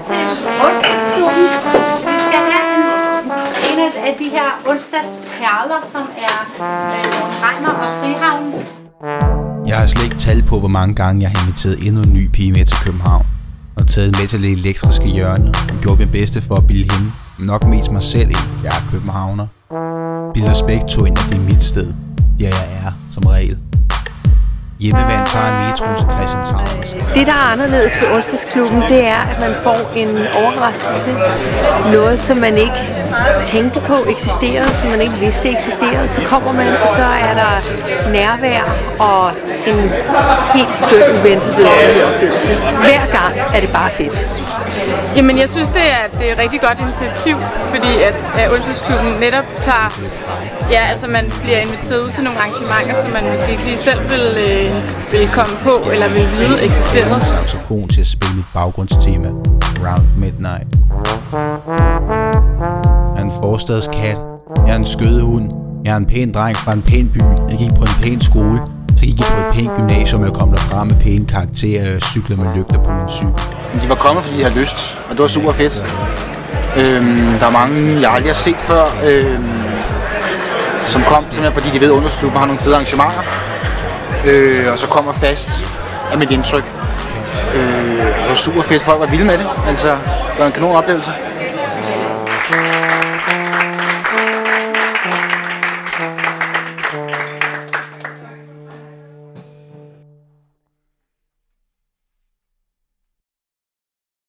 til onsdagsklubben. Vi skal have en af de her onsdagsperler, som er Reimer og Frihavn. Jeg har slet ikke tal på, hvor mange gange jeg har inviteret endnu en ny pige med til København. Og taget med til det elektriske hjørne og gjort mit bedste for at bilde hende, men nok mest mig selv ind, jeg er københavner. Bilder Spektro ind, at det er mit sted. Ja, jeg er, som regel. Hjemmevand tager metroen til Christianshavn. Det, der er anderledes ved onsdagsklubben, det er, at man får en overraskelse. Noget, som man ikke tænkte på eksisterede, som man ikke vidste eksisterede. Så kommer man, og så er der nærvær og en helt skøn, uventet vidunderlig oplevelse. Hver gang er det bare fedt. Jamen, jeg synes, det er et rigtig godt initiativ, fordi at onsdagsklubben netop tager... Ja, altså man bliver inviteret ud til nogle arrangementer, som man måske ikke lige selv vil komme på, eller vil vide eksisterede. Jeg har en saxofon til at spille mit baggrundstema, Round Midnight. Jeg er en forstadskat. Jeg er en skødehund. Jeg er en pæn dreng fra en pæn by. Jeg gik på en pæn skole. Så gik jeg på et pænt gymnasium, og jeg kom derfra med pæne karakterer og cyklede med lygter på min cykel. De var kommet, fordi de havde lyst, og det var super fedt. Der er mange, jeg aldrig har set før, som kom simpelthen, fordi de ved, at onsdagsklubben har nogle fede arrangementer. Og så kommer fast af mit indtryk. Det var super fedt, folk var vilde med det. Altså, det var en kanon oplevelse.